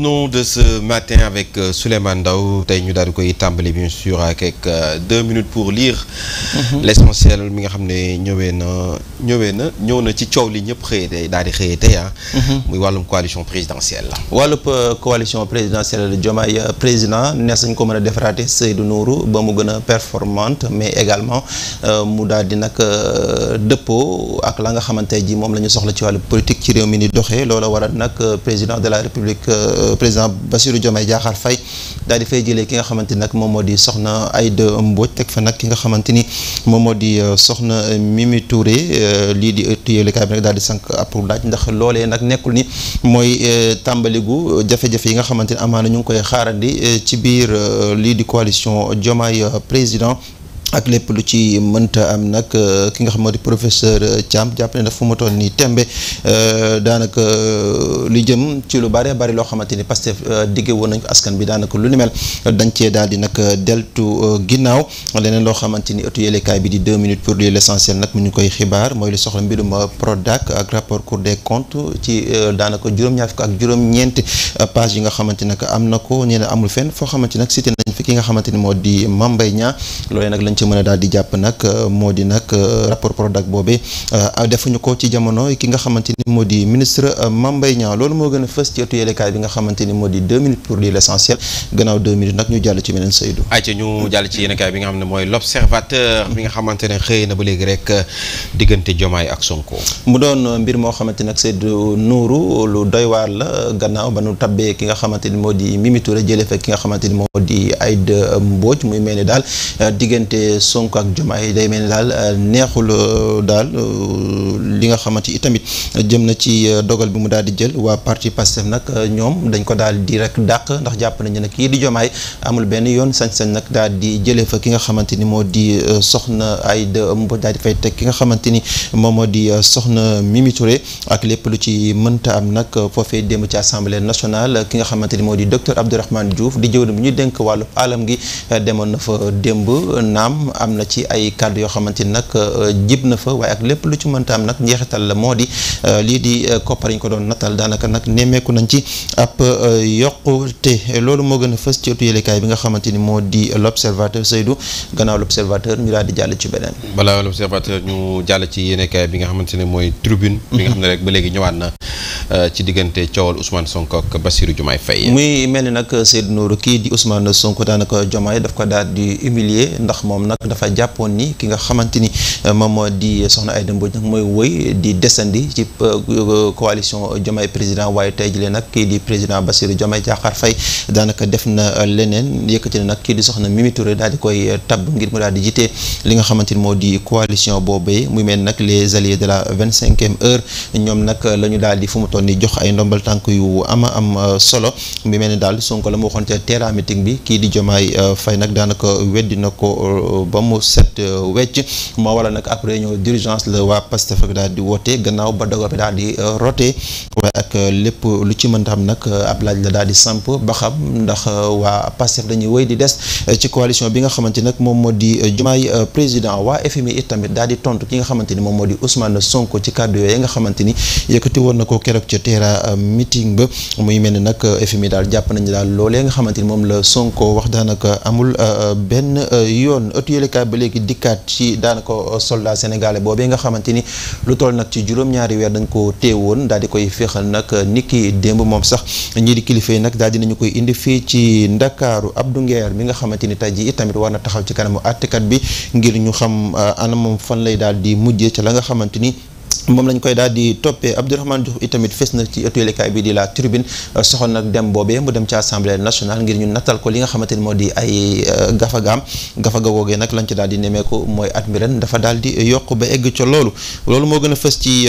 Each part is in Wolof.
journaux de ce matin avec Souleymane Ndao tey ñu daal di koy tàmbali bien sûr avec 2 minutes pour lire l'essentiel mi nga xam ne ñëw na ci coow li ñëpp xëyee tey daal di xëyee tey muy wàllum coalition présidentielle la. wàllub coalition présidentielle Diomaye président nees nañ ko mën a defaraate Seydou Nourou ba mu gën a performante mais également mu daal di nag dëppoo ak la nga xamante ji moom la ñu soxla ci wàllu politique ci réew mi ni doxee loola waral nag président de la république président Bassirou Diomaye Diakhar Faye daal di fay jëlee ki nga xamante ni nag moom moo di soxna Aïda Mbodj teg fa nag ki nga xamante ni moom moo di soxna Mimi Touré lii di yëglekaay bi nag daal di sànq ab laaj ndax loolee nag nekkul ni mooy tàmbaligu jafe-jafe yi nga xamante ni amaana ñu ngi koy xaarandi ci biir lii di coalition Diomaye président ak lépp lu ci mënta am nag ki nga xam moo di professeur Thiam jàpp ne daf fu mu toll nii tembe daanaka li jëm ci lu bari loo xamante ni Pastef digge woon nañ ko askan bi daanaka lu ni mel dañ cee daal di nag deltu ginnaaw leneen loo xamante ni ëttu yëlekaay bi di 2 minutes pour lire l'essentiel nag mu ñu koy xibaar mooy lu soxla mbirum Prodac ak rapport Cour des comptes ci daanaka juróom-ñaar fukk ak juróom-ñeenti page yi nga xamante nag am na ko ñeneen amul fenn foo xamante nag cité nañ fi ki nga xamante ni moo di Mame Mbaye Niang loolee nag lañ ci mën a daal di jàpp nag moo di nag rapport Prodac boobee defuñu ko ci jamono ki nga xamante ni moo di ministre Mame Mbaye Niang loolu moo gën a fës ci ëttu yëlekaay bi nga xamante ni moo di 2 minutes pour lire l'essentiel gannaaw 2 minutes nag ñu jàll ci beneen Seydou. ayca ñu jàll ci yëlekaay bi nga xam ne mooy l'observateur bi nga xamante ne xëy na ba léegi rek diggante Diomaye ak Sonko. mu doon mbir moo xamante nag Seydou Nourou lu doy waar la gannaaw ba nu tabbee ki nga xamante ni moo di Mimi Touré jëlee fa ki nga xamante ni moo di Aïda Mbodj muy mel ni daal diggante Sonko ak Diomaye day mel ni daal neexul daal li nga xamante itamit jëm na ci dogal bi mu daal di jël waa parti Pastef nag ñoom dañ ko daal di rek dàq ndax jàpp nañu ne kii di Diomaye amul benn yoon sañ-sañ nag daal di jëlee fa ki nga xamante ni moo di soxna Aïda Mbodj daal di fay teg ki nga xamante ni moom moo di soxna Mimi Touré ak lépp lu ci mënta am nag foofee démb ci assemblée nationale ki nga xamante ni moo di docteur Abdourahmane Diouf di jëwriñ bi ñu dénk wàllu alam gi demoon na fa démb naam am na ci ay kàddu yoo xamante ni nag jib na fa waaye ak lépp lu ci mënta am nag njeexital la moo di lii di koppar yi ñu ko doon natal daanaka nag nemmeeku nañ ci ab yokkute loolu moo gën a fës ci ëttu yëlekaay bi nga xamante ni moo di l'observateur Seydou gannaaw l'observateur ñu daal di jàll ci beneen. balaa l'observateur ñu jàll ci yëlekaay bi nga xamante ne mooy tribune. bi nga xam ne rek ba léegi ñëwaat na ci diggante coowal Ousmane Sonko ak Bassirou Diomaye Faye. muy mel ni nag Seydou Nourou kii di Ousmane Sonko daanaka Diomaye daf ko daal di humilier ndax moom nag dafa jàppoon ni ki nga xamante ni moom moo di soxna Aïda Mbodj nag mooy wëy di descendi ci coalition Diomaye président waaye tey jii nag kii di président Bassirou Diomaye Diakhar Faye daanaka def na leneen yëkkati na nag kii di soxna Mimi Touré daal di koy tabb ngir mu daal di jiite li nga xamante ni moo di coalition boobee muy mel nag les alliés de la 25e heure ñoom nag la ñu daal di fu mu toll ni jox ay ndombal tànk yu ama am solo mu mel ni daal Sonko la mu waxoon ca terrain meeting bi kii di Diomaye Faye nag daanaka weddi na ko ba mu set wecc moo waral nag ab réunion d'urgence la waa Pastef daal di woote gannaaw ba dogal bi daal di roté waaye ak lépp lu ci mën am nag ab laaj la daal di samp ba xam ndax waa Pastef dañuy wéy di des ci coalition bi nga xamante nag moom moo di Diomaye président waa FMI it tamit daal di tontu ki nga xamante ni moom moo di Ousmane Sonko ci kàddu yooyu nga xamante ni yëkkati woon na ko keroog ca terrain meeting ba muy mel ni nag FMI daal jàpp nañu daal loolee nga xamante ni moom la Sonko wax daanaka amul benn yoon ëttu yëlekaay ba léegi dikkaat ci daanaka soldat sénégalais boobee nga xamante ni lu toll nag ci juróom-ñaari weer dañ ko téewoon daal di koy féexal nag niki démb moom sax ñii di kilifa yi nag daal dinañu koy indi fii ci Ndakaaru Abdou Nguer mi nga xamante ni tey jii itamit war na taxaw ci kanamu àttekat bi ngir ñu xam ana moom fan lay daal di mujjee ca la nga xamante ni moom lañ koy daal di toppee Abdourahmane Diouf itamit fes na ci ëttu yëlekaay bi di la tribune soxal nag dem boobee mu dem ci assemblée nationale ngir ñu nattal ko li nga xamante ni moo di ay gafaga googee nag lañ ci daal di nemeeku mooy at mi ren dafa daal di yokk ba egg ca loolu moo gën a fës ci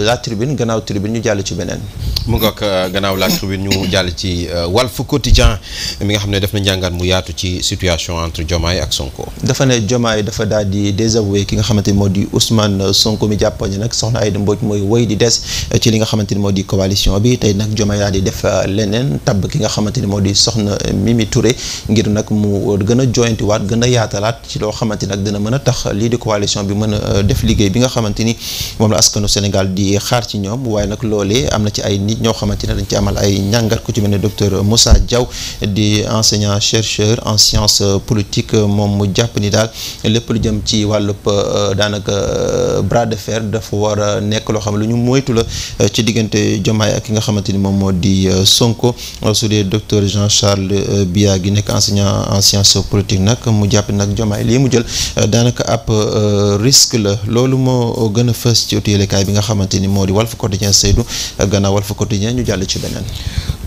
la tribune gannaaw tribune ñu jàll ci beneen. mu ngoog gannaaw la tribune ñu jàll ci Walf Quotidien mi nga xam ne def na njàngat mu yaatu ci situation entre Diomaye ak Sonko. dafa ne Diomaye dafa daal di désavoué ki nga xamante ni moo di Ousmane Sonko mi jàppoon ni nag soxna Aïda Mbodj mooy woy di des ci li nga xamante ni moo di coalition bi tey nag Diomaye daal di def leneen tabb ki nga xamante ni moo di soxna Mimi Touré ngir nag mu gën a joyantiwaat gën a yaatalaat ci loo xamante ni nag dina mën a tax lii di coalition bi mën a def liggéey bi nga xamante ni moom la askanu Sénégal di xaar ci ñoom waaye nag loolee am na ci ay nit ñoo xamante ne dañ ci amal ay njàngat ku ci mel ne docteur Moussa Diaw di enseignant chercheur en sciences politiques moom mu jàpp ni daal lépp lu jëm ci wàllub daanaka bras de fer dafa war a nekk loo xam ne lu ñu moytu la ci diggante Diomaye ak ki nga xamante ni moom moo di Sonko su dee docteur Jean-Charles Biagui nekk enseignant en sciences politiques nag mu jàpp nag Diomaye lii mu jël daanaka ab risque la loolu moo gën a fës ci utiyelekaay bi nga xamante ni moo di Walf Quotidien Seydou gannaaw Walf Quotidien ñu jàll ci beneen.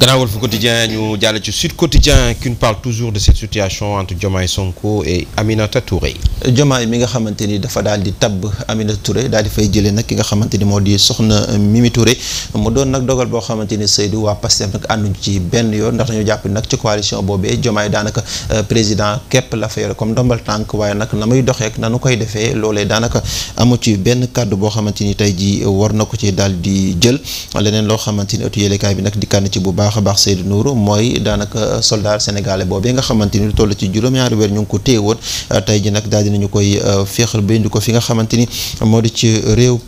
Gannaaw Walf Quotidien ñu jàll ci Sud Quotidien qui nous parle toujours de cette situation entre Diomaye Sonko et Aminata Touré. Diomaye mi nga xamante ni dafa daal di tabb Aminata Touré daal di fay jëlee nag ki nga xamante ni moo di soxna Mimi Touré mu doon nag dogal boo xamante ni Seydou waa Pastef nag ànduñ ci benn yoon ndax dañu jàpp nag ci coalition boobee Diomaye daanaka président képp la fa yore comme ndombal tànk waaye nag na muy doxeek na nu koy defee loolee daanaka amu ci benn kàddu boo xamante ni tey ji war na ko ci daal di jël leneen loo xamante ni ëttu yéelekaay bi nag dikkaan ci bu baax a baax Seydou Nourou mooy daanaka soldat sénégalais boobee nga xamante ni lu toll ci juróom-ñaari weer ñu ngi ko téye woon tey ji nag daal dinañu koy féexal ba indi ko fi nga xamante ni moo di ci réew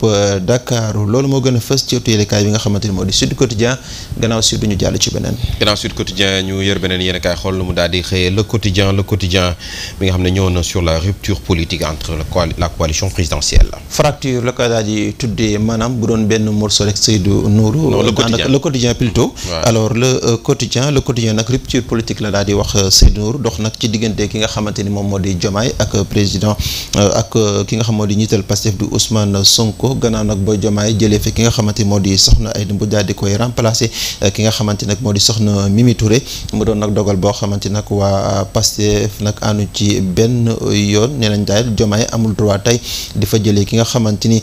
Dakar loolu moo gën a fës ci ëttu yéelekaay bi nga xamante ni moo di Sud Quotidien gannaaw Sud ñu jàll ci beneen. Gannaaw Sud Quotidien ñu yër beneen yéenekaay xool lu mu daal di xëyee le quotidien bi nga xam ne ñëw na sur la rupture politique entre la coalition présidentielle. Fracture la ko daal di tuddee maanaam bu doon benn morceau rek Seydou Nourou. non le quotidien plutôt. alors le quotidien nag rupture politique la daal di wax Seydou Nourou dox nag ci diggante ki nga xamante ni moom moo di Diomaye ak président ak ki nga xam moo di njiital Pastef di Ousmane Sonko gannaaw nag ba Diomaye jëlee fi ki nga xamante ni moo di soxna Aïda Mbodj daal di koy remplacer ki nga xamante nag moo di soxna Mimi Touré mu doon nag dogal boo xamante nag waa Pastef nag àndu ci benn yoon nee nañ daal Diomaye amul droit tey di fa jëlee ki nga xamante ni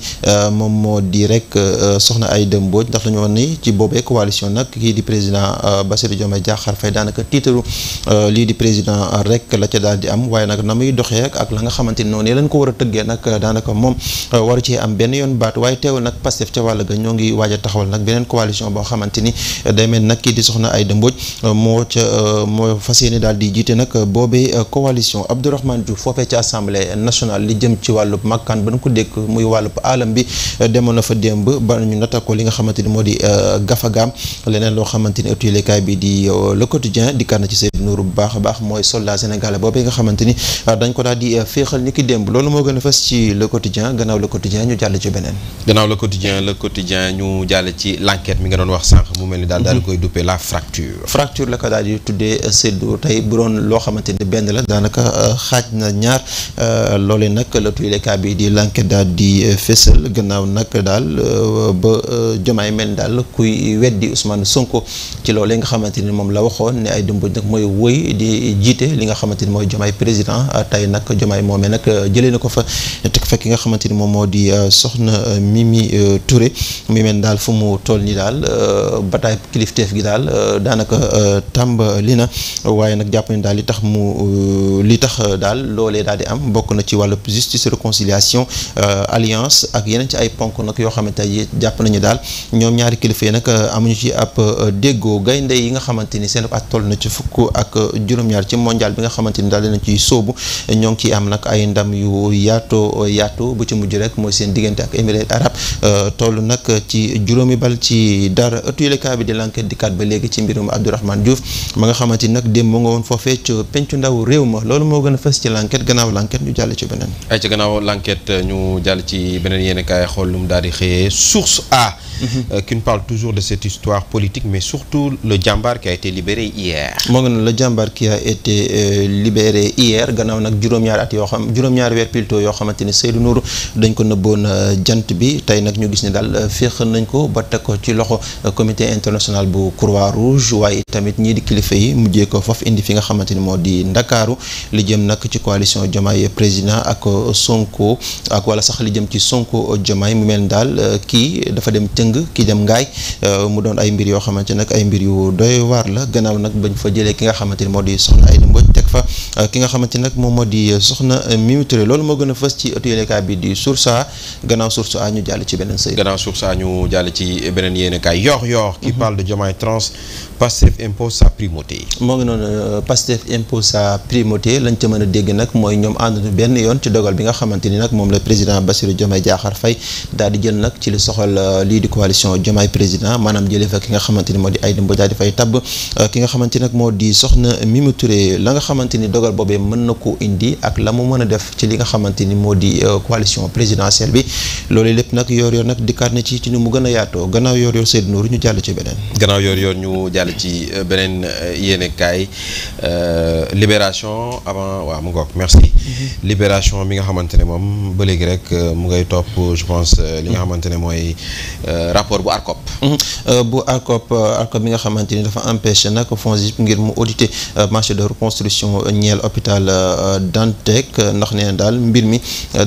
moom moo di rek soxna Aïda Mbodj ndax dañu wax ni ci boobee coalition nag kii di président Bassirou Diomaye Diakhar Faye daanaka tiitaru lii di président rek la ca daal di am waaye nag na muy doxee ak la nga xamante ni noonu leen ko war a tëggee nag daanaka moom waru ci am benn yoon baat waaye teewul nag Pastef ca wàll ga ñoo ngi waaj a taxawal nag beneen coalition boo xamante ni day mel nag kii di soxna Aïda Mbodj moo fas yéene daal di jiite nag boobee coalition Abdourahmane Diouf foofee ci assemblée nationale li jëm ci wàllub makkaan ba nu ko dékk muy wàllub alam bi demoon na fa démb ba ñu nata ko li nga xamante ni moo di gafagaam leneen loo xamante ni ëttu yéenekaay bi di le quotidien di kànn ci Seydou Nourou bu baax a baax mooy soldat sénégalais boobee nga xamante ni dañ ko daal di féexal ni ki démb loolu moo gën a fës ci le quotidien gannaaw le quotidien ñu jàll ci beneen. Gannaaw le quotidien ñu jàll ci l'enquête mi nga doon wax sànq mu mel ni daal di koy duppee la fracture la ko daal di tuddee Seydou tey bu doon loo xamante ni benn la daanaka xaaj na ñaar loolee nag la tuyelekaay bi di l'enquête daal di fésal gannaaw nag daal ba Diomaye mel daal kuy weddi Ousmane Sonko ci loolee nga xamante ni moom la waxoon ne Aïda Mbodj nag mooy woy di jiite li nga xamante ni mooy Diomaye président tey nag Diomaye moomee nag jëlee na ko fa te fekk nga xamante ni moom moo di soxna Mimi Touré mi mel daal fu mu toll nii daal bataay kilifteef gi daal daanaka tàmbali na waaye nag jàpp nañ daal li tax daal loolee daal di am bokk na ci wàllu justice réconciliation alliance ak yeneen ci ay ponk nag yoo xamante ne jàpp nañu daal ñoom ñaari kilifa yi nag amuñu ci ab déggoo gaynde yi nga xamante ni seen at toll na ci fukk ak juróom-ñaar ci mondial bi nga xamante ni daal dina ciy sóobu ñoo ngi ciy am nag ay ndam yu yaatu bu ci mujj rek mooy seen diggante ak Émirats arabes toll nag ci juróomi bal ci dara ëttu yéenekaay bi di l'enquête di kat ba léegi ci mbirum Abdourahmane Diouf ma nga xamante ni nag démb mu nga woon foofee ci pencu ndaw réew ma loolu moo gën a fës ci l'enquête gannaaw l'enquête ñu jàll ci beneen. ay ci gannaaw l'enquête ñu jàll ci beneen yéenekaay xool lu mu daal di xëyee source A. qui nous parle toujours de cette histoire politique mais surtout le jàmbaar qui a été libéré hier. moo ngi ne le jàmbaar qui a été libéré hier gannaaw nag juróom-ñaari weer plutôt yoo xamante ni Seydou Nourou dañ ko nëbboon jant bi tey nag ñu gis ne daal féex nañ ko ba teg ko ci loxo comité international bu Croix-Rouge waaye tamit ñii di kilifa yi mujjee ko foofu indi fi nga xamante ni moo di Ndakaaru li jëm nag ci coalition Diomaye président ak Sonko ak wala sax li jëm ci Sonko Diomaye mu mel daal kii dafa dem kii dem ngaay mu doon ay mbir yoo xamante nag ay mbir yu doy waar la gannaaw nag bañ fa jëlee ki nga xamante ni moo di soxna Aïda Mbodj teg fa ki nga xamante ni nag moom moo di soxna Mimi Touré loolu moo gën a fës ci ëttu yéenekaay bi di Source A gannaaw Source A ñu jàll ci beneen sëy. gannaaw Source A ñu jàll ci beneen yéenekaay Yoor qui parle de Diomaye Trans Pastef impose sa primauté. moo ngi noonu Pastef impose sa primauté lañ ca mën a dégg nag mooy ñoom ànduñu benn yoon ci dogal bi nga xamante ni nag moom la président Bassirou Diomaye Diakhar Faye daal di jël nag ci li soxal lii di coalition Diomaye président maanaam jëlee fa ki nga xamante ni moo di Aïda Mbodj daal di fay tabb ki nga xamante ni nag moo di soxna Mimi Touré la nga xamante ni dogal boobee mën na ko indi ak la mu mën a def ci li nga xamante ni moo di coalition présidentielle bi loolu lépp nag yor nag dikkaat na ci ni mu gën a yaatoo gannaaw yor Seydou Nour ñu jàll ci beneen. gannaaw yor ñu jàll ci beneen yéenekaay Libération avant waaw mu ngoog merci. Libération mi nga xamante ne moom ba léegi rek mu ngay topp je pense li nga xamante ne mooy rapport bu ARCOP. bu ARCOP mi nga xamante ni dafa empêché nag FONGIP ngir mu auditer marché de reconstruction ñeel hôpital Dantec ndax nee na daal mbir mi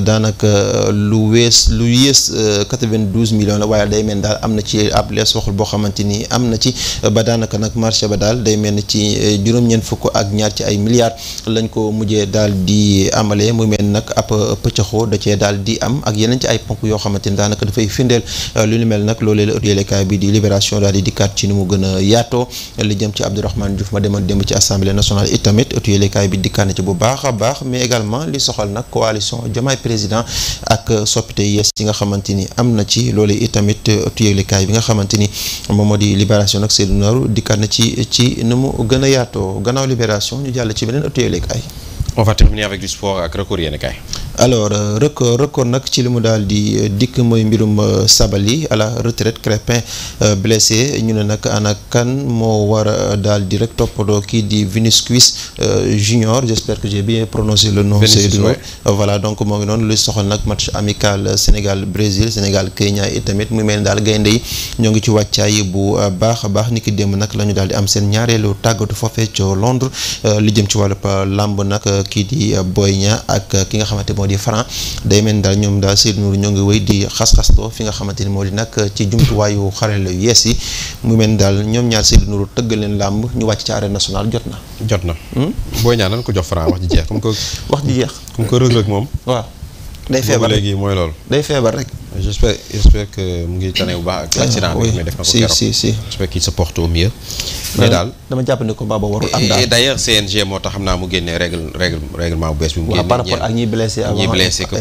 daanaka lu yées 92 millions la waaye day mel daal am na ci ab lees waxul boo xamante ni am na ci ba daanaka nag marché ba daal day mel ni ci juróom-ñeent fukk ak ñaar ci ay milliards lañ ko mujjee daal di amalee mu mel nag ab pëccëxoo da cee daal di am ak yeneen ci ay ponk yoo xamante ni daanaka dafay firndeel lu ni mel nag loolee la yéenekaay bi di Libération daal di dikkaat ci ni mu gën a yaatoo li jëm ci Abdourahmane Diouf ma demoon démb ci assemblée nationale itamit yéenekaay bi dikkaat na ci bu baax a baax mais également li soxal nag coalition Diomaye président ak soppite yees yi nga xamante ni am na ci loolu itamit yéenekaay bi nga xamante ni moom moo di Libération nag Seydou Nourou dikkaat na ci ni mu gën a yaatoo gannaaw Libération ñu jàll ci beneen yéenekaay. On va terminer avec du sport ak record yéenekaay. alors record nag ci li mu daal di dikk mooy mbirum Sabaly à la retraite Crépin blessé ñu ne nag ana kan moo war a daal di rek toppatoo kii di Vinicius Junior j'espère que j'ai bien prononcé le nom. Seydou voilà donc moo ngi noonu lu soxal nag match amical Sénégal Brésil Sénégal Kenya et tamit mu mel ni daal gaynde yi ñoo ngi ci wàccaay bu baax a baax ni ki démb nag la ñu daal di am seen ñaareelu tàggatu foofee ca Londres li jëm ci wàllu làmb nag kii di Boy Niang ak ki nga xamante moo di Franc day mel ni daal ñoom daal Seydou Nourou ñoo ngi wéy di xas-xastoo fi nga xamante ni moo di nag ci jumtuwaayu xarale yu yees yi mu mel ni daal ñoom ñaar Seydou Nourou tëggal leen làmb ñu wàcc ci arène nationale jot na. Boy Niang nan ko jox Franc wax ji jeex. wax ji jeex. comme que Reug Reug moom. waaw day feebar rek léegi mooy loolu. day feebar rek. j'espère que mu ngi tane bu baax ak l'accident bi mais def na ko keroog si j'espère qu'il se porte au mieux. mais daal dama jàpp ne ko Baba warul am daal. et d'ailleurs CNG moo tax xam naa mu génnee règlement bu bees bi mu génnee. par rapport ak ñi blessé avant ñi blessé que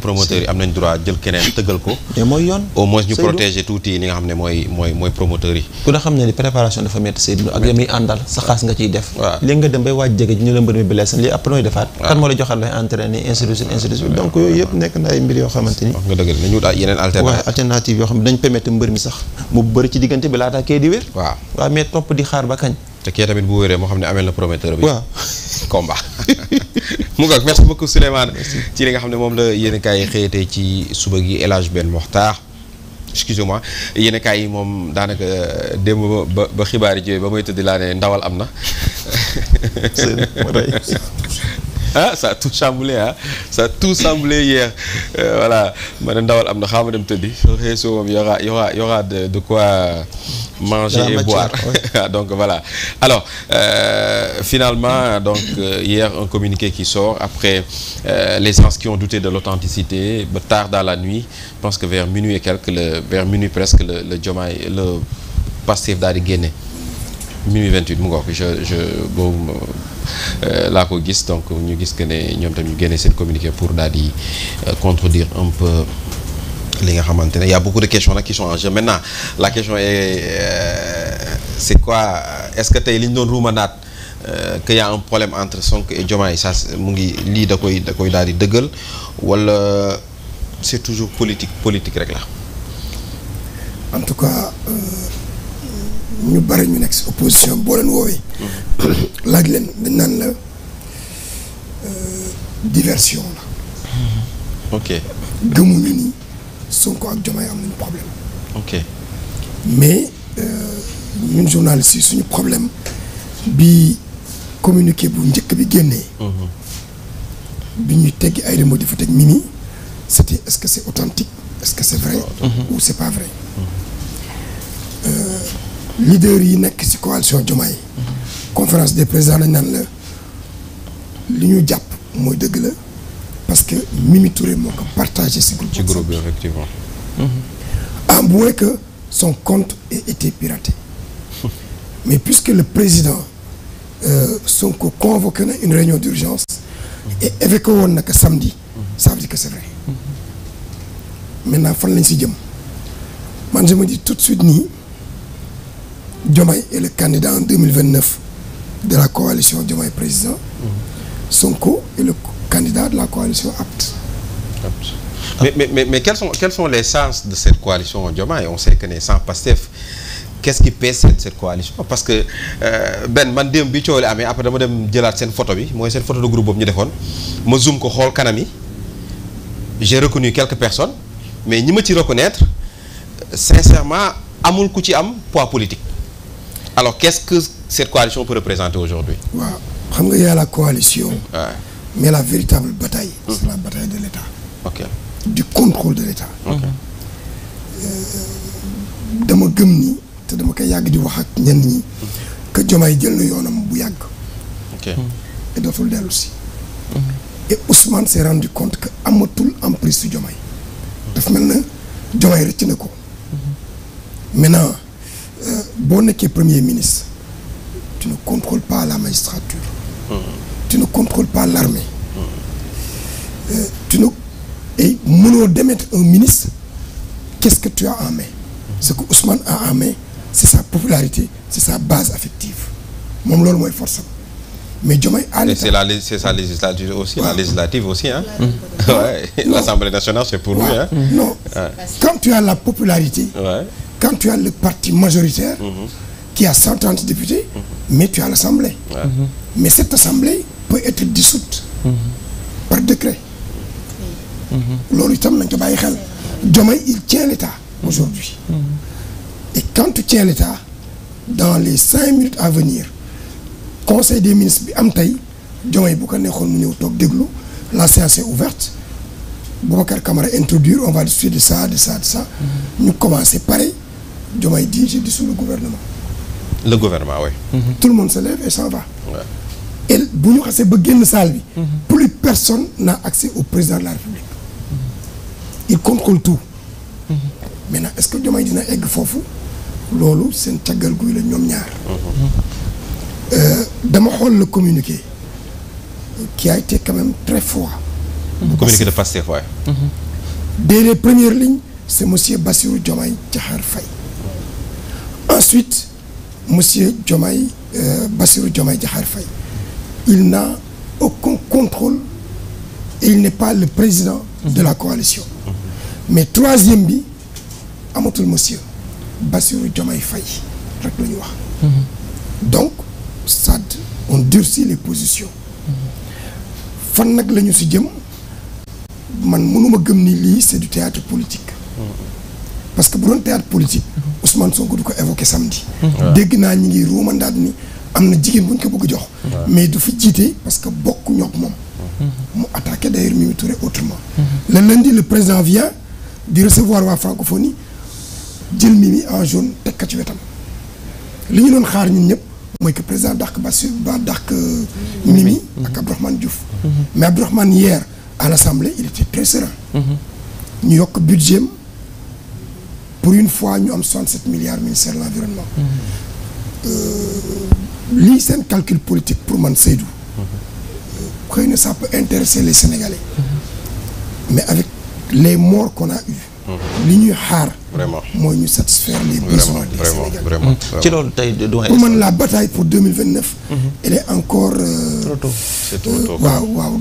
promoteurs yi am nañ droit jël keneen tëggal ko. mais mooy yoon. au moins ñu protéger tuuti li nga xam ne mooy promoteurs yi. ku ne xam ne ni préparation dafa métti Seydou ak yami àndal sa xaas nga ciy def. waaw léegi nga dem bay waaj jege ñu la mbër mi blessé lii après nooy defaat. kan moo la joxal lay entraîner ainsi de suite donc yooyu yëpp nekk na ay mbir yoo xamante ni. wax nga dëgg nañu wut yeneen alternative yoo xam ne dañ permettre mbër mi sax mu bëri ci diggante bi laata kee di wér. waaw mais topp di xaar ba kañ. te kii tamit bu wéree moo xam ne amel na prometteur bi. waaw combat. mu ngoog merci beaucoup Souleymane. ci li nga xam ne moom la yéenekaay yi xëyatee ci suba gi El Hadj Ben Mokhtar. excusez-moi yéenekaay yi moom daanaka démb ba xibaar yi ba may tëdd laa ne ndawal am na. ça a tout chamboulé ça a tout chamboulé hier voilà ma ne ndawal am na xaaral ma dem tëddi soo xëyee soo moom y aura de quoi manger et boire donc voilà alors finalement donc hier un communiqué qui sort après les gens qui ont douté de l'authenticité ba tard dans la nuit je pense que vers minuit et quelques vers minuit presque le Diomaye le Pastef daal di génne minuit 28 mu ngoog boobu laa ko gis donc ñu gis que ne ñoom tam ñu génne seen communiqué pour daal di contredire un peu li nga xamante ne y a beaucoup de questions nag qui sont en jeu maintenant la question est c'est quoi est-ce que tey li ñu doon ruumanaat que y a un problème entre Sonko et Diomaye ça mu ngi lii da koy daal di dëggal wala c'est toujours politique rek la. en tout cas ñu bari ñu nekk ci opposition boo leen woowee. laaj leen dañ naan la diversion la. ok gëmuñu ni Sonko ak Diomaye am nañu problème. ok mais ñun journalistes yi suñu problème bi communiqué bu njëkk bi génnee. bi ñuy teggi ay remos di fa teg Mimi c'était est-ce que c'est authentique est-ce que c'est vrai. ou c'est pas vrai. leader yi nekk ci coalition Diomaye conférence des présidents lañ naan la li ñu jàpp mooy dëgg la parce que Mimi Touré moo ko partagé ci groupe bi effectivement. À moins que son compte ait été piraté. Mais puisque le président Sonko convoqué na une réunion d'urgence et évoqué woon na ko samedi, ça veut dire que c'est vrai. Maintenant fan lañ ci jëm man je me dis tout de suite nii Diomaye est le candidat en 2029 de la coalition Diomaye président. Sonko est le candidat de la coalition APT. Mais quelles sont les chances de cette coalition Diomaye? On sait que ne sans Pastef qu'est-ce qui pèse cette coalition? Parce que man démb bi coow li amee après dama dem jëlaat seen photo bi mooy seen photo de groupe boobu ñu defoon ma zoom ko xool kanam yi j'ai reconnu quelques personnes mais ñi ma ci reconnaître sincèrement amul ku ci am poids politique. Alors qu'est-ce que cette coalition peut représenter aujourd'hui? waaw xam nga y a la coalition. Ouais. Mais la véritable bataille. C'est la bataille de l'État. Ok. Du contrôle de l'État. Ok. dama gëm ni te dama koy yàgg di wax ak ñenn ñi que Diomaye jël na yoonam bu yàgg. Ok. et dootul dellu si. et Ousmane s'est rendu compte que amatul emprise su Diomaye. dafa mel na Diomaye rëcc na ko. maintenant boo nekkee premier ministre tu ne contrôles pas la magistrature. Tu ne contrôles pas l'armée. Et mënoo démettre un ministre, qu'est-ce que tu as en main? Ce que Ousmane a en main, c'est sa popularité, c'est sa base affective. Moom loolu mooy force. Mais Diomaye a l'État. C'est sa législature aussi, la législative aussi, hein. Ouais. L'Assemblée nationale, c'est pour lui, hein. Non. Quand tu as la popularité, quand tu as le parti majoritaire, qui a 130 députés, mais tu as l'Assemblée. Mais cette Assemblée peut être dissoute par décret. Loolu itam nañ ko bàyyi xel. Diomaye il tient l'État aujourd'hui. Et quand tu tiens l'État, dans les 5 minutes à venir, conseil des ministres bi am tey Diomaye bu ko neexoon mu ñëw toog déglu, la séance est ouverte. Boubacar Camara introduire, on va discuter de ça. Ñu commencer pareil. Diomaye dit je dissous le gouvernement. Le gouvernement, oui. Tout le monde se lève et s'en va. Ouais. Et bu ñu xasee ba génn salle bi. Plus personne n'a accès au président de la République. Il contrôle tout. Maintenant est-ce que Diomaye dina egg foofu loolu seen càggal guy la ñoom ñaar. Dama xool le communiqué qui a été quand même très froid. Communiqué de Pastef, ouais. Dès les premières lignes, c'est monsieur Bassirou Diomaye Diakhar Faye. Ensuite, monsieur Bassirou Diomaye Diakhar Faye. Il n'a aucun contrôle et il n'est pas le président de la coalition. Mais troisième bi amatul monsieur Bassirou Diomaye Faye rek la ñu wax. Donc ça on durcit les positions. Fan nag la ñu si jëm man mënuma gëm ni lii c'est du théâtre politique. Parce que bu doon théâtre politique Ousmane Sonko du ko évoqué samedi. dégg naa ñi ngi ruumandaat ni am na jigéen bu ñu ko bëgg jox. mais du fi jiite parce que bokk ñook moom. mu attaqué d'ailleurs Mimi Touré autrement. Le lundi le président vient di recevoir waa francophonie jël Mimi en jaune teg ka ci wetam. li ñu doon xaar ñun ñëpp mooy que président dàq Mimi ak Abdourahmane Diouf. mais Abdourahmane hier à l'Assemblée il était très serein. ñu yokk budget pour une fois ñu am 67 milliards ministère de l'environnement. lii seen calcul politique pour man Seydou. xëy na ça peut intéresser les Sénégalais. mais avec les morts qu'on a eu. li ñuy xaar. Vraiment. mooy ñu satisfaire les besoins des Sénégalais. Vraiment. ci loolu tey doyen. pour man la bataille pour 2029. elle est encore. trop tôt. C'est trop tôt. waaw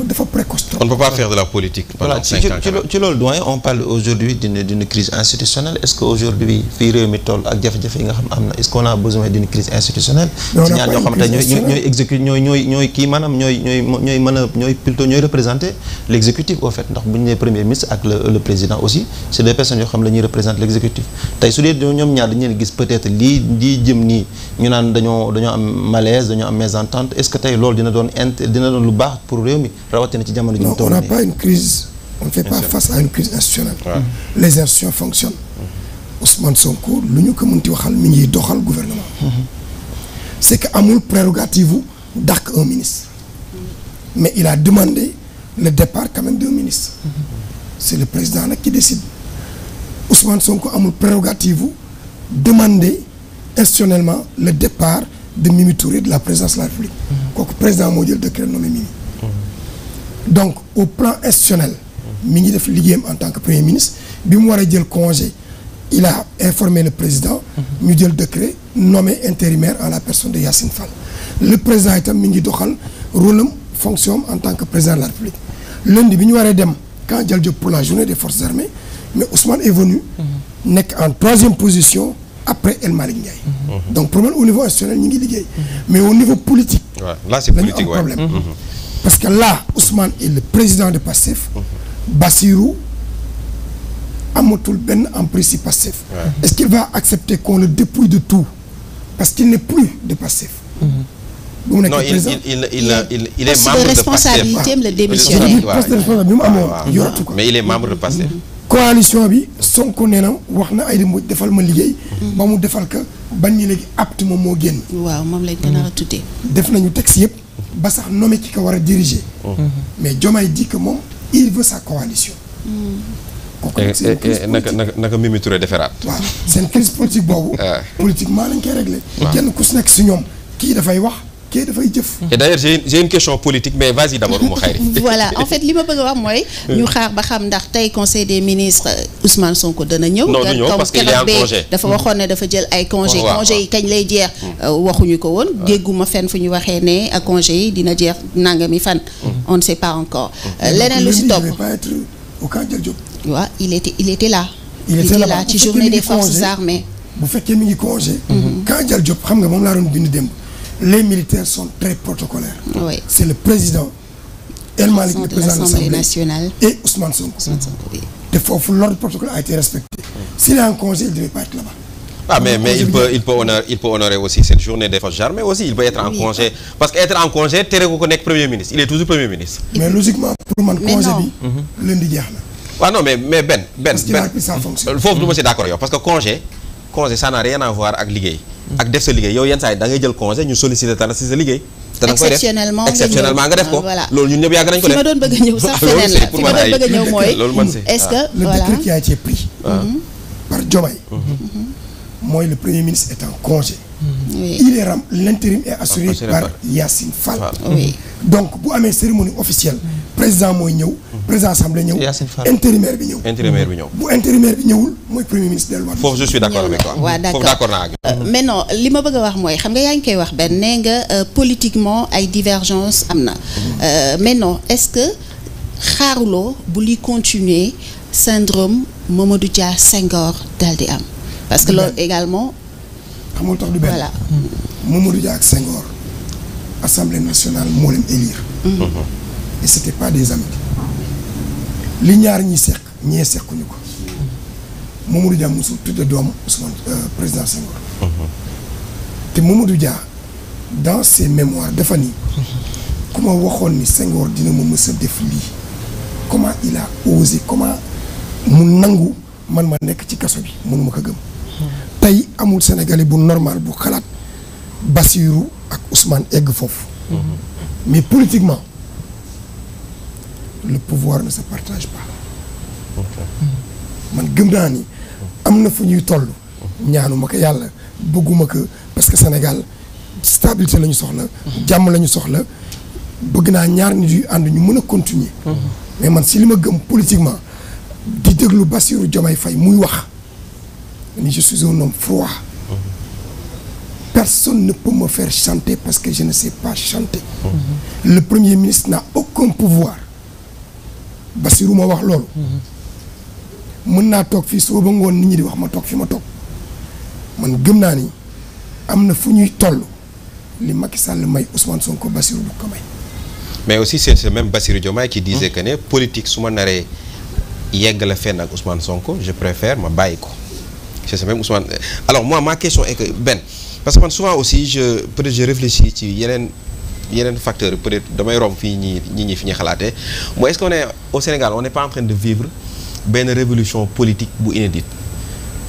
dafa précoce trop. On ne peut pas faire de la politique pendant 5 ans. ci loolu doyen on parle aujourd'hui d'une crise institutionnelle est-ce que aujourd'hui fii réew mi toll ak jafe-jafe yi nga xam am na est-ce qu'on a besoin d'une crise institutionnelle. ci ñaar ñoo xamante ne ñooy exécuter ñooy kii maanaam ñooy représenter l'exécutif au fait ndax bu ñu nee premier ministre ak le président aussi c'est des personnes yoo xam la ñuy représenter l'exécutif tey su dee ñoom ñaar dañu leen gis peut-être lii jëm nii ñu naan dañoo am malaise dañoo am mésentente est-ce que tey loolu dina doon lu baax pour réew mi rawatina ci jamono ji ñu toll nii. Non, on n'a pas une crise, on ne fait pas face à une crise institutionnelle. Les institutions fonctionnent. Ousmane Sonko lu ñu ko mënti waxal mi ngi doxal gouvernement. C'est que amul prérogative dàq un ministre. mais il a demandé le départ quand même d'un ministre. C'est le président nag qui décide. Ousmane Sonko amul prérogative demander institutionnellement le départ de Mimi Touré de la présidence de la République. kooku président moo jël décret nommé Mimi. donc au plan institutionnel. mi ngi def liggéeyam en tant que premier ministre bi mu war a jël congé il a informé le président. ñu jël décret nommé intérimaire en la personne de Yacine Fall. le président itam mi ngi doxal rôle am fonction en tant que président de la République. lundi bi ñu waree dem Camp Dial Diop pour la journée des forces armées mais Ousmane est venu. nekk en troisième position après El Malick Ndiaye. donc problème au niveau institutionnel ñu ngi liggéey. mais au niveau politique. waaw là c'est politique dañu am problème. parce que là Ousmane est le président de Pastef. Bassirou amatul benn emprise ci Pastef. est-ce qu'il va accepter qu'on le dépouille de tout parce qu'il n'est plus de Pastef. bu mu nekk président il est membre de responsabilité am la démissionnaire. poste de responsabilité bi mu amoon yoratu ko. mais il est membre de Pastef. coalition bi Sonko nee na wax na Aïda Mbodj defal ma liggéey. ba mu defal ka bañ ñu léegi apte moom moo génn. waaw moom lañ gën a tuddee. def nañu texte yëpp ba sax nommé ki ko war a diriger. mais Diomaye dit que moom il veut sa coalition. kooku nag seen crise politique naka Mimi Touré defaraat. waaw seen crise politique boobu. politiquement lañ koy réglé. kenn ku si nekk si ñoom kii dafay wax kii dafay jëf. et d'ailleurs j'ai une question politique mais vas-y d'abord Oumou Khayri. voilà en fait li ma bëgg a wax mooy. ñu xaar ba xam ndax tey conseil des ministres Ousmane Sonko dana ñëw. non du ñëw parce qu'il est en congé. dafa waxoon ne dafa jël ay congé. waaw congé yi kañ lay jeex. waxuñu ko woon. dégguma fenn fu ñu waxee ne ak congé yi dina jeex nangami fan. on ne sait pas encore. leneen lu si topp il ne pas être au Camp Dial Diop. waaw il était là. il était là ci journée des forces armées. bu fekkee mi ngi congé. Camp Dial Diop xam nga moom laa doon bind démb. les militaires sont très protocolaires. oui c'est le président El Malick le président de l'Assemblée nationale et Ousmane Sonko. te foofu l'ordre protocolaire a été respecté. s'il est en congé il ne devait pas être là-bas. ah mais il peut honorer aussi cette journée des forces armées aussi il peut être en congé parce que être en congé tere ko nekk premier ministre il est toujours premier ministre. mais logiquement pour man congé bi. lundi jeex na. waaw non mais Ben. parce qu'il a pris sa fonction. foofu du ma si d'accord yow parce que congé ça n'a rien à voir ak liggéey. ak def sa liggéey yow yenn saa yi da ngay jël congé ñu solliciter dara si sa liggéey. te da nga koy def exceptionnellement nga def ko. loolu ñun ñëpp yàgg nañ ko def. fi ma doon bëgg a ñëw sax feneen la fi ma doon bëgg a ñëw mooy. est-ce que le décret qui a été pris. par Diomaye. mooy le premier ministre est en congé. l'intérim est assuré par Yacine Fall. oui donc bu amee cérémonie officielle. président mooy ñëw. président assemblée ñëw. intérimaire bi ñëw. bu intérimaire bi ñëwul mooy premier ministre delluwaat. foofu je suis d'accord avec toi. waaw d'accord foofu d'accord naa ak. mais non li ma bëgg a wax mooy xam nga yaa ngi koy wax benn nee nga politiquement ay divergence am na. mais non est-ce que xaaruloo bu li continuer syndrome Mamadou Dia Senghor daal di am. parce que loolu également. xamul tax du benn. voilà. Mamadou Dia ak Senghor assemblée nationale moo leen élire. et c'était pas des amis. li ñaar ñi seq ñee sequñu ko. Mamadou Dia mosul tudde doomu Ousmane président Senghor. te Mamadou Dia dans ses mémoires dafa ni ku ma waxoon ni Senghor dina ma mës a def lii comment il a osé comment mu nangu man ma nekk ci kaso bi mënuma ko gëm. tey amul Sénégalais bu normal bu xalaat Bassirou ak Ousmane egg foofu. mais politiquement le pouvoir ne se partage pas. man gëm naa ni am na fu ñuy toll. ñaanuma ko yàlla bëgguma ko parce que Sénégal stabilité la ñu soxla. jàmm la ñu soxla bëgg naa ñaar nit yu ànd ñu mën a continuer. mais man si li ma gëm politiquement di déglu Bassirou Diomaye Faye muy wax. ni je suis un homme froid. Personne ne peut me faire chanter parce que je ne sais pas chanter. Le premier ministre n'a aucun pouvoir. Bassirou ma wax loolu. mën naa toog fii soo ba ngoon nit ñi di wax ma toog fi ma toog. man gëm naa ni am na fu ñuy toll li Macky Sall may Ousmane Sonko Bassirou du ko may. mais aussi c'est ce même Bassirou Diomaye qui disait que ne politique su ma naree yegg la fenn ak Ousmane Sonko je préfère ma bàyyi ko. c'est ce même Ousmane alors moi ma question est que Ben parce que man souvent aussi peut-être je réfléchis ci yeneen facteurs peut-être damay romb fii ñi fi ñu xalaatee mooy est-ce qu'on est au Sénégal on n'est pas en train de vivre benn révolution politique bu inédite.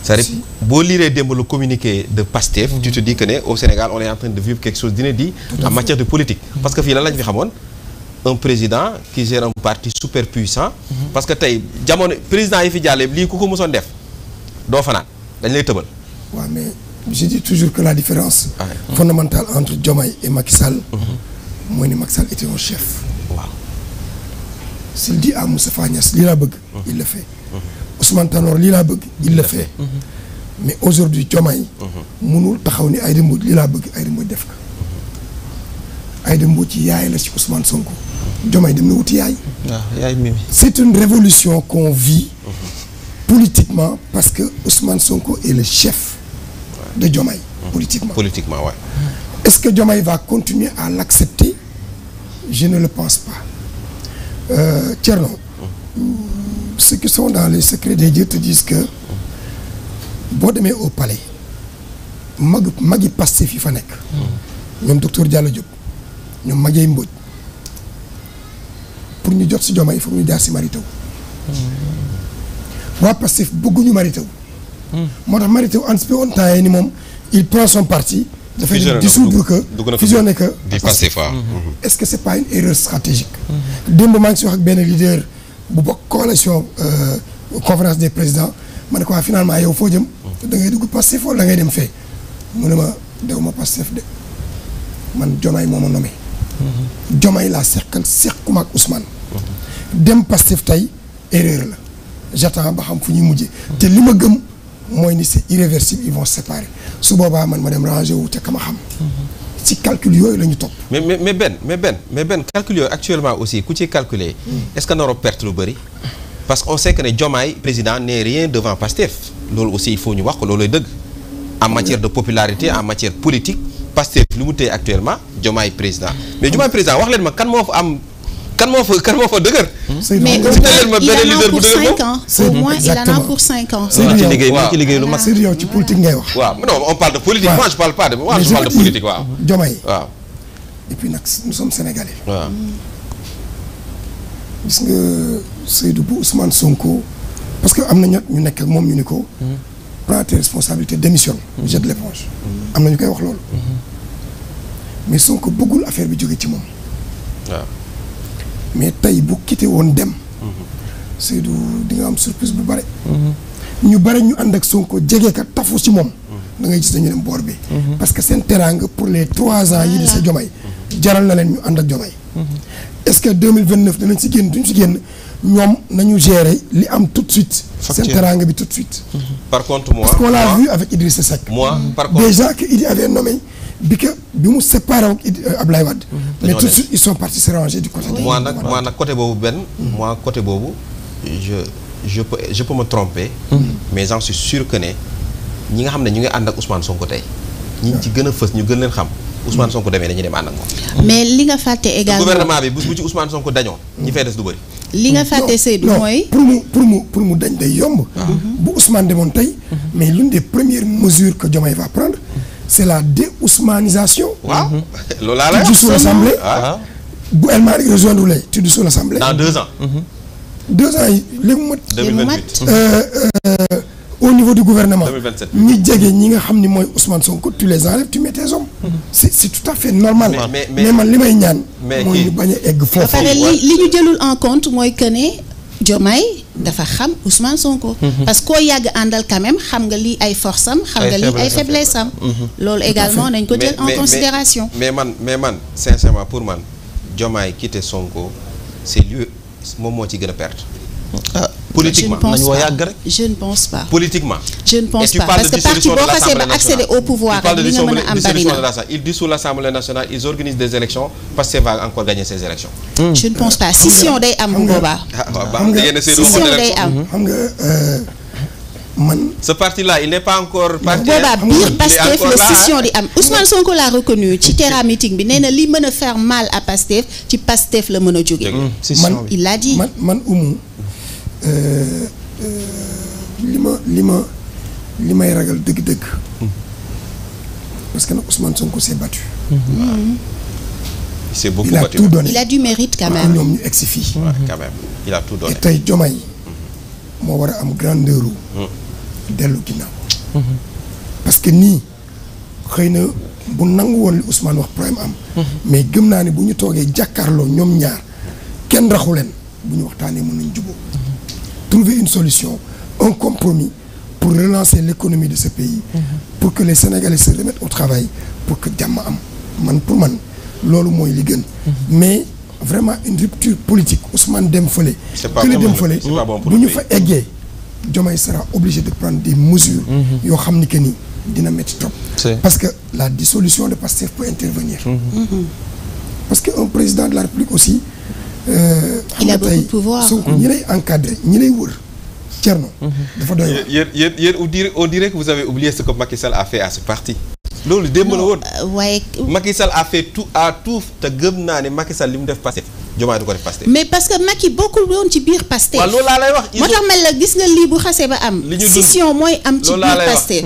c'est-à-dire boo liiree démb le communiqué de Pastef tu te dis que ne au Sénégal on est en train de vivre quelque chose d'inédit en matière de politique parce que fii lan lañ fi xamoon un président qui gère un parti super puissant. parce que tey jamono président yi fi jàllee lii ku ko mosoon def doo fanaan dañ lay tëbal. waaw mais je dis toujours que la différence fondamentale entre Diomaye et Macky Sall mooy ni Macky Sall était un chef. waaw s'il dit à Moustapha Niasse lii laa bëgg il le fait. Ousmane Tanor lii laa bëgg il le fait. mais aujourd'hui Diomaye mënul taxaw ni Aïda Mbodj lii laa bëgg Aïda Mbodj def ko. Aïda Mbodj ci yaay la ci Ousmane Sonko. Diomaye dem na wuti yaay. waaw yaay Mimi. c'est une révolution qu'on vit politiquement parce que Ousmane Sonko est le chef de Diomaye politiquement. Politiquement, ouais. Est-ce que Diomaye va continuer à l'accepter? Je ne le pense pas. Thierno, ceux qui sont dans les secrets des dieux te disent que boo demee au palais magi Pastef fi fa nekk ñoom docteur Diallo Diop ñoom Madiaye Mbodj pour ñu jot si Diomaye il faut ñu jaar si Mary Teuw waa Pastef bëgguñu Mary Teuw moo tax Mary Teuw anticipé woon temps yi ni moom il prend son parti dafay dissoudre que fusionner que Pastef. est-ce que c'est pas une erreur stratégique démb maa ngi si wax ak benn leader bu bokk coalition conférence des présidents ma ne ko waa finalement yow foo jëm da ngay dugg Pastef wala da ngay dem fee mu ne ma dew ma Pastef de man Diomaye moo ma nommé Diomaye laa sequma ak Ousmane dem Pastef tey erreur la j'attends ba xam fu ñuy mujjee te li ma gëm mooy ni c'est irréversible ils vont se séparer su boobaa man ma dem ranger wu ca ka ma xam ci calcul yooyu la ñu topp mais Ben calcul yooyu actuellement aussi ku ci calculer est-ce que naroo perte lu bëri parce qu'on sait que ne Diomaye président n'est rien devant Pastef loolu aussi il faut ñu wax ko loolu lay dëgg en matière de popularité en matière politique Pastef lu mu téye actuellement Diomaye président mais Diomaye président wax leen ma kan moo fa am kan moo fa dëgër. mais au moins il en a pour 5 ans. Seydou ci liggéey lu mag. Seydou yow ci politique ngay wax. waaw non on parle de politique. moi je parle pas de moi je parle de politique waaw. Diomaye. waaw. et puis nag nous sommes sénégalais. waaw. gis nga Seydou bu Ousmane Sonko parce que am na ñett ñu nekk ak moom ñu ni ko. prends tes responsabilités démissionne. jette l'éponge. am na ñu koy wax loolu. mais Sonko bëggul affaire bi jóge ci moom. waaw. mais tey bu quitté woon dem. Seydou di nga am surprise bu bare. ñu bare ñu ànd ak Sonko jege ka tafu ci moom. da ngay gis dañu dem boor bi. parce que seen teraanga pour les 3 ans yi di sa Diomaye jaral na leen ñu ànd ak Diomaye. est-ce que 2029 danañ si génn duñ si génn ñoom nañu gérer li am tout de suite. seen teraanga bi tout de suite. par contre moi parce qu'on l'a vu avec Idrissa Seck. par contre déjà que Idi avait nommé bi mu séparé ak Ablaye Wade. mais tout de suite ils sont partis se ranger du côté. moi nag côté boobu benn. moi côté boobu je peux me tromper. mais j'en suis sûr que ne ñi nga xam ne ñu ngi ànd ak Ousmane Sonko tey. ñi ci gën a fës ñu gën leen xam. Ousmane Sonko demee dañuy dem ànd ak moom. mais li nga fàtte également gouvernement bi bu ci Ousmane Sonko dañoo. ñi fay des du bëri. li nga fàtte Seydou mooy. pour mu dañ day yomb. bu Ousmane demoon tey. mais l'une des premières mesures que Diomaye va prendre. c'est la déousmanisation. waaw loolu laa lay tu dissous l'Assemblée. bu El Malick rejoindre lay tu dissous l'Assemblée. dans 2 ans. 2 ans yi léegi mu mat. 2028 au niveau du gouvernement. 2027 ñi jege ñi nga xam ni mooy Ousmane Sonko tu les enlèves tu mets tes hommes. c'est tout à fait normal. mais man li may ñaan. mooy ñu bañ a egg foofu. ba pare li ñu jëlul en compte mooy que ne Diomaye dafa xam Ousmane Sonko. parce que koo yàgg àndal quand même xam nga lii ay force am. xam nga lii ay faiblesse am. loolu également nañ ko jël en considération. mais man sincèrement pour man Diomaye quitter Sonko c'est lui moom moo ci gën a perte. politiquement je ne pense pas. Politiquement. je ne pense pas parce que parti boo xasee ba accéder au pouvoir li nga mën a am bari na. il dissout l'Assemblée nationale ils organisent des élections parce que va encore gagner ces élections. je ne pense pas scission day am bu boobaa. scission day am. xam nga man. ce parti là il n'est pas encore parti. boobaa biir Pastef la scission di am Ousmane Sonko l'a reconnu ci terrain meeting bi nee na li mën a faire mal à Pastef ci Pastef la mën a jóge. il l'a dit man umu. li may ragal dëgg-dëgg. parce que nag Ousmane Sonko s'est battu. il s'est beaucoup il battu. a tout donné. il a du mérite quand même. ñoom ñu egsi fii. quand même il a tout donné. et tey Diomaye moo war a am grandeur dellu ginnaaw. parce que nii xëy na bu nangu woon li Ousmane wax problème am. mais gëm naa ne bu ñu toogee jàkkaarloo ñoom ñaar kenn raxu leen bu ñu waxtaanee mën nañ jubóo trouver une solution un compromis pour relancer l'économie de ce pays pour que les Sénégalais se remettent au travail pour que jàmm am pour man loolu mooy li gën mais vraiment une rupture politique Ousmane dem fële kële dem fële bu ñu fa eggee Diomaye sera obligé de prendre des mesures yoo xam ni que ni dina métti trop parce que la dissolution de Pastef peut intervenir parce que un président de la République aussi il a beaucoup de pouvoir Sonko ñi lay encadrer ñi lay wër Thierno dafa doy waar yéen on dirait que vous avez oublié ce que Macky Sall a fait à ce parti loolu démb la woon waaye Macky Sall a fait tout à tout te gëm naa ne Macky Sall li mu def Pastef Diomaye du ko def Pastef mais parce que Macky bokkul woon ci biir Pastef waaw loolu laa lay wax moo tax mel la gis nga lii bu xasee ba am scission mooy am ci biir Pastef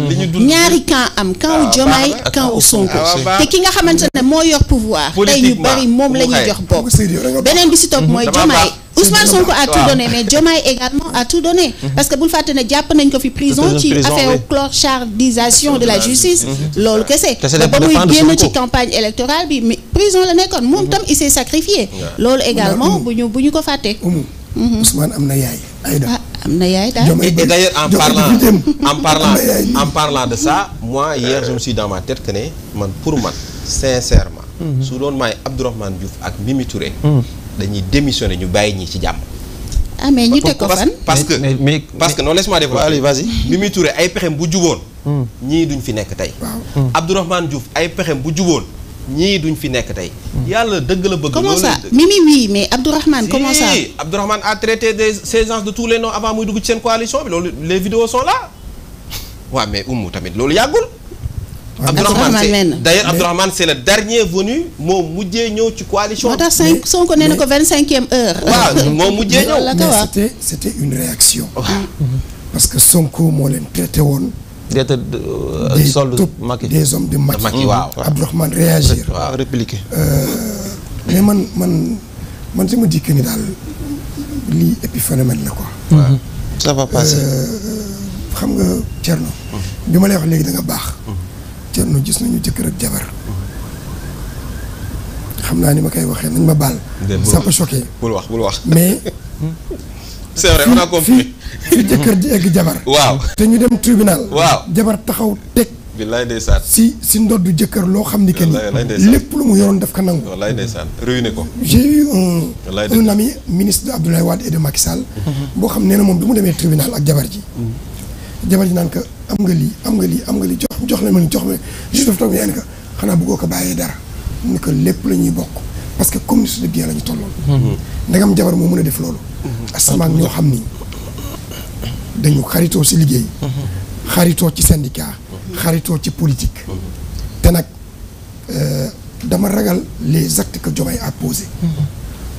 ñaari camp am camp u Diomaye camp u Sonko te ki nga xamante ne moo yor pouvoir tey ñu bari moom la ñuy jox bopp beneen bi si topp mooy Diomaye Ousmane Sonko a tout donné mais Diomaye également a tout donné parce que bul fàtte ne jàpp nañ ko fi prison ci affaire clochardisation de la justice loolu kese ba muy génn ci campagne électorale bi mais prison la nekkoon moom tam il s'est sacrifié loolu également bu ñu ko fàtte Ousmane am na yaay Aïda am na yaay daal et d'ailleurs en parlant de ça moi hier je me suis dans ma tête que ne man pour man sincèrement su doon maay Abdourahmane Diouf ak Mimi Touré dañuy démissionner ñu bàyyi ñi ci jàmm. ah mais ñu teg ko fan. parce que non laisse-moi développer. allez vas-y. Mimi Touré ay pexem bu juboon. ñii duñ fi nekk tey. Abdourahmane Diouf ay pexem bu juboon ñii duñ fi nekk tey. yàlla dëgg la bëgg. comment ça Mimi oui mais Abdourahmane comment ça. si Abdourahmane a traité ces gens de tous les noms avant muy dugg ci seen coalition bi loolu les vidéos sont là. waaw mais tamit loolu yàggul. D'ailleurs Abdourahmane c'est le dernier venu moo mujjee ñëw ci coalition. moo tax Sonko nee na ko 25e heure. waaw moo mujjee ñëw. mais c'était une réaction. parce que Sonko moo leen traité woon. des hommes de Macky. waaw Abdourahmane réagir. waaw répliquer. mais man je me dis que ni daal lii épiphénomène la quoi. waaw ça va passer. xam nga Thierno. bi ma lay wax léegi da nga baax. Thierno gis nañu jëkkër ak jabar xam naa ni ma koy waxee nañ ma baal. ça peut choquer. bul wax mais. c'est vrai on a compris. fi jëkkër di egg jabar. waaw te ñu dem tribunal. waaw jabar taxaw teg. billaay ndeysaan. si ndoddu jëkkër loo xam ni que ni. lépp lu mu yoroon daf ko nangu. wallaay ndeysaan ruiné ko. j'ai eu un ami ministre de Abdoulaye Wade et de Macky Sall. boo xam nee na moom bi mu demee tribunal ak jabar ji. jabar ji naan ko am nga lii jox la ma ni jox ma juste dafa toog ne ko xanaa bëggoo ko bàyyee dara ni ko lépp la ñuy bokk parce que communauté de bien la ñu tolloon. ndegam jabar moo mën a def loolu. asamaak ñoo xam ni dañu xaritoo si liggéey. xaritoo ci syndicat. xaritoo ci politique. te nag dama ragal les actes que Diomaye a posé.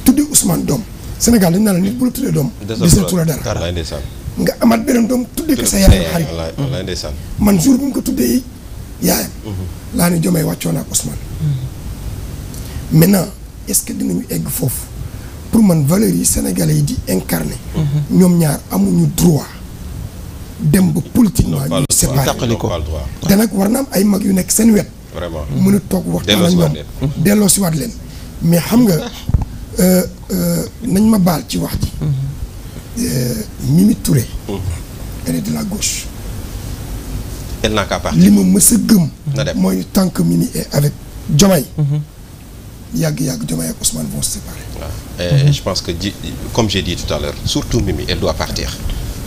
tudde Ousmane doom Sénégal dañu naan la nit bu la tuddee doom. deseetu la dara. nga amaat beneen doom tuddee ko sa yaay xarit. man jour bi mu ko tuddee yaayam. laa ne Diomaye wàccoon ak Ousmane. maintenant est-ce que dinañu egg foofu pour man valeurs yi sénégalais yi di incarner. ñoom ñaar amuñu droit dem ba politiquement ñu séparé ko te nag war na am ay mag yu nekk seen wet. vraiment mën a toog waxtaan ak ñoom delloo si waat leen mais xam nga nañ ma baal ci wax ji. Mimi Touré. elle est de la gauche. elle n'a qu'à partir. li ma mës a gëm. mooy tant que Mimi est avec Diomaye. yàgg Diomaye ak Ousmane vont se séparer. Et je pense que comme j'ai dit tout à l'heure surtout Mimi elle doit partir.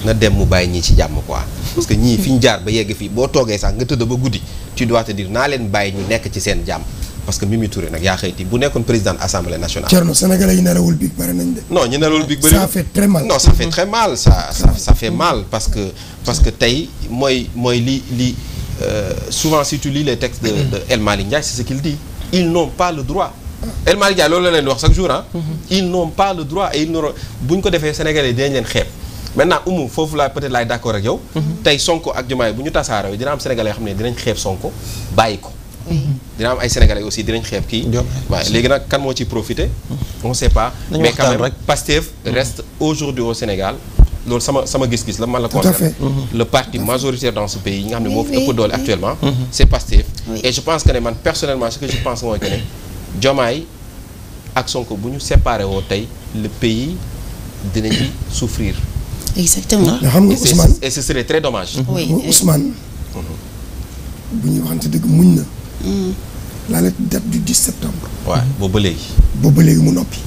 na dem mu bàyyi ñii ci jàmm quoi. parce que ñii fi ñu jaar ba yegg fii boo toogee sax nga tëdd ba guddi tu dois te dire naa leen bàyyi ñu nekk ci seen jàmm. parce que Mimi Touré nag yaa xëyti bu nekkoon président assemblée nationale. Thierno sénégalais yi nelawul biig bari nañ de. non ñu nelawul biig bari ça fait très mal. non ça fait très mal ça fait mal parce que tey mooy li souvent si tu lis les textes de El Malick Ndiaye c'est ce qu'il dit ils n'ont pas le droit. El Malick Ndiaye loolu la leen di wax chaque jour ils n'ont pas le droit et ils n'auront bu ñu ko defee sénégalais dinañ leen xeeb. maintenant foofu laa peut-être laay d'accord ak yow. tey Sonko ak Diomaye bu ñu tasaaroo dina am sénégalais yoo xam ne dinañ xeeb Sonko bàyyi ko. dina am ay sénégalais aussi dinañ xeeb kii. waaw léegi nag kan moo ciy profité. on sait pas. mais quand même Pastef reste aujourd'hui au Sénégal. loolu sama gis-gis la man la concerne. le parti majoritaire dans ce pays yi nga xam ne moo fi ëpp doole actuellement. c'est Pastef. et je pense que ne man personnellement ce que je pense mooy que ne Diomaye ak Sonko bu ñu séparé woo tey le pays dina ci souffrir. exactement. nga xam nga Ousmane et ce serait très dommage. oui Ousmane. bu ñuy waxante dëgg muñ na. la lettre date du 10 septembre. waaw boobu ba léegi. boobu ba léegi mu noppi.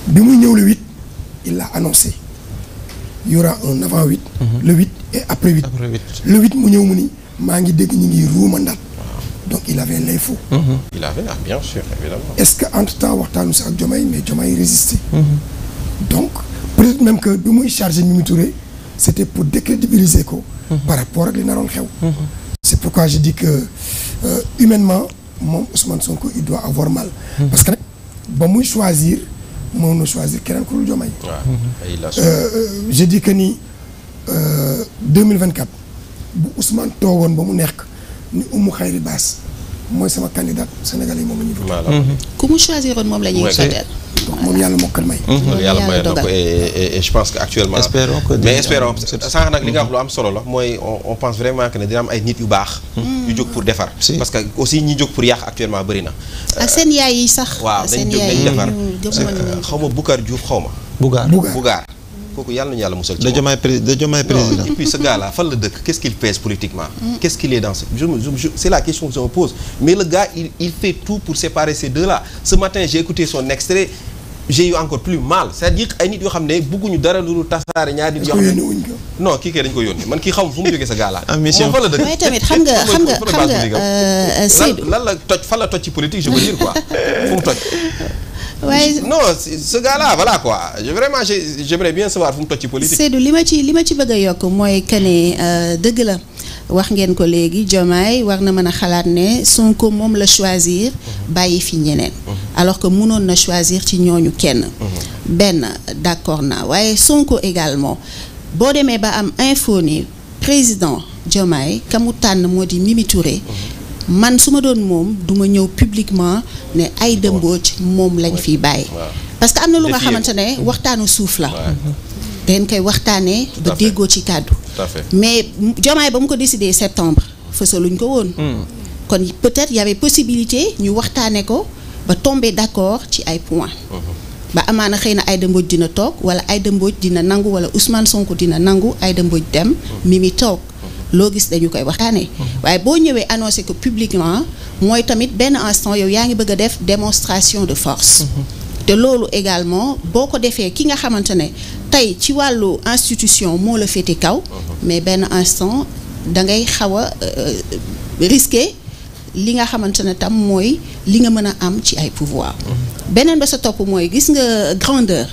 bi muy ñëw le 8 il l'a annoncé il y aura un avant 8. le 8 et après 8. le 8 mu ñëw mu ni maa ngi dégg ñu ngi ruumandaat. donc il avait l'info. il avait bien sûr évidemment. est-ce que entre temps waxtaanu sax ak Diomaye mais Diomaye résisté. donc peut-être même que bi muy chargé Mimi Touré c'était pour décrédibiliser ko. par rapport ak li naroon xew. c'est pourquoi je dis que humainement moom Ousmane Sonko il doit avoir mal. parce que nag ba muy choisir mën na choisir keneen ku dul Diomaye. je dis que ni 2024 bu Ousmane toogoon ba mu nekk ni Oumou Khayri Bass mooy sama candidat Sénégalais yi moom la ñuy voté. ku mu choisiroon moom la ñuy voté. donc moom yàlla moo ko may. yàlla may na ko et je pense que actuellement. espérons sànq nag li nga wax lu am solo la mooy on pense vraiment que ne dina am ay nit yu baax. yu jóg pour defar. parce que aussi ñi jóg pour yàq actuellement bëri na. ak seen yaay yi sax. waaw dañ jóg dañ defar xaw ma Boucar Diouf xaw ma. Bougar. kooku yàlla nañu yàlla musal ci moom de Diomaye président. et puis ce gars là fan la dëkk qu'est-ce qu'il pèse politiquement. qu'est-ce qu'il est dans ce c'est la question que je me pose mais le gars il fait tout pour séparer ces deux là ce matin j'ai écouté son extrait j'ai eu encore plus mal c'est-à-dire ay nit yoo xam ne bëgguñu dara lu tasaare ñaari nit yoo xam ne non kii kay dañ ko yónni man kii xam fu mu jógee sa gars là. moom fan la dëkk waaye tamit xam nga Seydou lan la toj fan la toj ci politique je veux dire quoi fu mu toj. waaye non ce gars-là voilà quoi j'aimerais bien savoir fu mu toj ci politique. Seydou li ma ci bëgg a yokk mooy que ne dëgg la wax ngeen ko léegi Diomaye war na mën a xalaat ne Sonko moom la choisir bàyyi fi ñeneen. alors que mënoon na choisir ci ñooñu kenn. benn d'accord naa waaye Sonko également boo demee ba am info ni président Diomaye ka mu tànn moo di Mimi Touré. man su ma doon moom du ma ñëw publiquement ne Aïda Mbodj moom lañ fiy bàyyi. parce que am na lu nga xamante ne waxtaanu suuf la. dañ koy waxtaanee ba déggoo ci kàddu. mais Diomaye ba mu ko décidé septembre fësaluñ ko woon. kon peut-être y avait possibilité ñu waxtaanee ko ba tomber d'accord ci ay points. ba amaana xëy na Aïda Mbodj dina toog wala Aïda Mbodj dina nangu wala Ousmane Sonko dina nangu Aïda Mbodj dem Mimi toog. loo gis dañu koy waxtaanee waaye boo ñëwee annoncé ko publiquement mooy tamit benn instant yow yaa ngi bëgg a def démonstration de force. te loolu également boo ko defee ki nga xamante ne tey ci wàllu institution moo la féete kaw. mais benn instant da ngay xaw a risqué li nga xamante ne tam mooy li nga mën a am ci ay pouvoir. beneen ba sa topp mooy gis nga grandeur.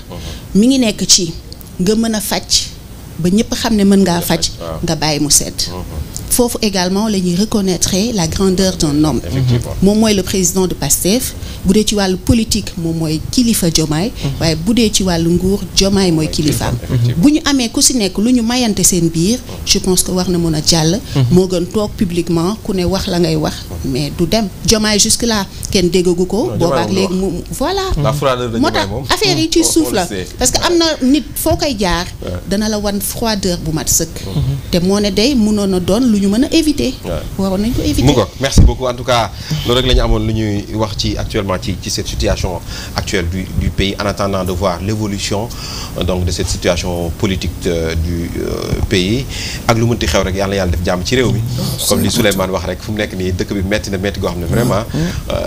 mi ngi nekk ci nga mën a faj. ba ñëpp xam ne mën ngaa faj nga bàyyi mu sedd foofu également la ñuy reconnaître la grandeur d'un homme moom mooy le président de PASTEF bu dee ci wàllu politique moom mooy kilifa Diomaye waaye bu dee ci wàllu nguur Diomaye mooy kilifaam bu ñu amee ku si nekk lu ñu mayante seen biir je pense que war na mën a jàll moo gën toog publiquement ku ne wax la ngay wax mais du dem Diomaye jusque là kenn déggagu ko boobaak léegi mu voilà moo tax affaire yi ci suuf la parce que am na nit foo koy jaar dana la wan froideur bu mat sëkk te moo ne day mënoon a doon lu ñu mën a éviter waroon nañ ko éviter mu ngoog merci beaucoup en tout cas loolu rek la ñu amoon lu ñuy wax ci actuellement ci cette situation actuelle du pays en attendant de voir l'évolution donc de cette situation politique du pays ak lu mënti xew rek yàlla def jàmm ci réew mi comme li Souleymane wax rek fu mu nekk nii dëkk bi metti na metti goo xam ne vraiment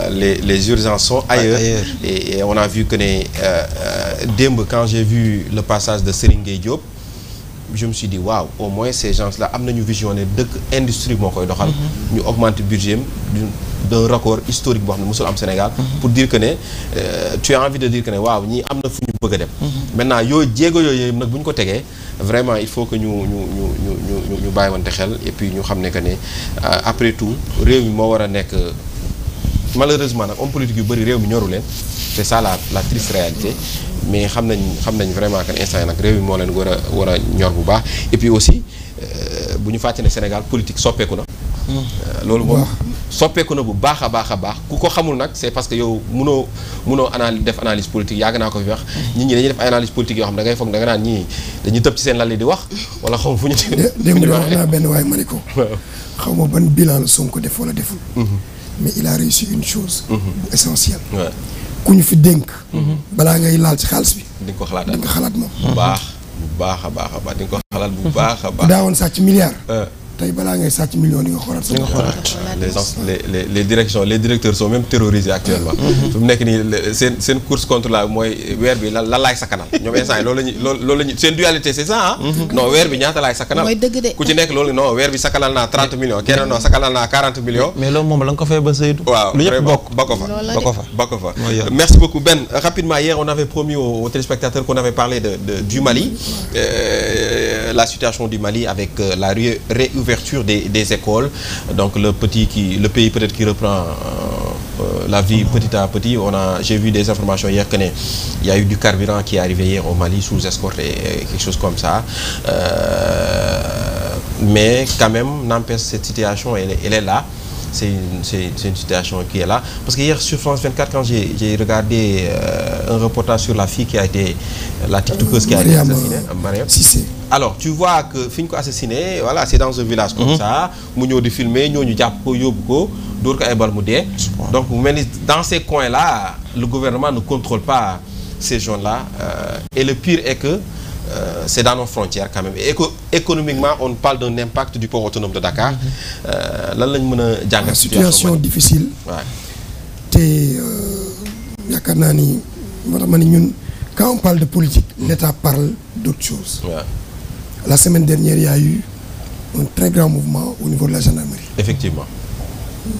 les urgences sont ailleurs et on a vu que ne démb quand j'ai vu le passage de Serigne Gueye Diop je me suis dit waaw au moins ces gens-là am nañu vision ne dëkk industrie moo koy doxal. ñu augmenter budget d'un record historique boo xam ne mosul am Sénégal. pour dire que ne tu as envie de dire que ne waaw ñii am na fu ñu bëgg a dem. maintenant yooyu jéego yooyu nag bu ñu ko tegee vraiment il faut que ñu bàyyiwante xel et puis ñu xam ne que ne après tout réew mi moo war a nekk malheureusement nag homme politique yu bëri réew mi ñoru leen c'est ça la triste réalité. mais xam nañ vraiment que instant yi nag réew mi moo leen war a ñor bu baax et puis aussi bu ñu fàtte ne Sénégal politique soppeeku na. loolu moom soppeeku na bu baax a baax ku ko xamul nag c'est parce que yow munoo def analyse politique yàgg naa ko fi wax. nit ñi dañuy def ay analyse politique yoo xam da ngay foog da nga naan ñii dañuy tëb ci seen lal di wax wala xaw ma fu ñu. démb wax naa benn waaye ma ne ko. xaw ma ban bilan la Sonko def wala deful. mais il a réussi une chose. bu essentielle. ku ñu fi dénk. balaa ngay laal ci xaalis bi. di nga ko xalaat di nga xalaat moom. bu baax a baax di nga ko xalaat bu baax a baax. daawoon sàcc milliard. tey balaa ngay sàcc million di nga xoolaat. les directeurs sont même terrorisés actuellement. fi mu nekk nii seen course contre la mooy weer bi lan laay sakkanal ñoom instant yi loolu la ñu seen dualité c'est ça ah. non weer bi ñaata laay sakkanal. mooy dëgg de ku ci nekk loolu non weer bi sakkanal naa 30 millions kenn non sakkanal naa 40 millions. mais loolu moom la nga ko fay ba Seydou. waaw lu ñëpp ba ko fa. Merci beaucoup Ben. Rapidement, hier on avait promis aux téléspectateurs qu'on avait parlé du Mali, la situation du Mali avec la réouverture des écoles, donc le pays peut-être qui reprend la vie petit à petit. J'ai vu des informations hier qu'il y a eu du carburant qui est arrivé hier au Mali sous escorte et quelque chose comme ça. Mais quand même, n'empêche, cette situation elle est là. C'est une situation qui est là. Parce que hier sur France 24, quand j'ai regardé un reportage sur la fille qui a été la tiktokeuse qui a été assassinée, Mariam. Alors tu vois que fi ñu ko assassiné, voilà, c'est dans un village comme ça, mu ñëw di filmer, ñooñu jàpp ko yóbbu ko, dóor ko ay bal mu dee. Donc mu mel ni dans ces coins-là, le gouvernement ne contrôle pas ces zones-là. Et le pire est que c'est dans nos frontières quand même. Et économiquement, on parle d'un impact du port autonome de Dakar. Lan lañ mën a jàngat situation difficile. Ouais. te yaakaar naa ni moo tax ma ni ñun quand on parle de politique, l'État parle d'autre chose. Ouais. La semaine dernière, il y a eu un très grand mouvement au niveau de la gendarmerie. Effectivement.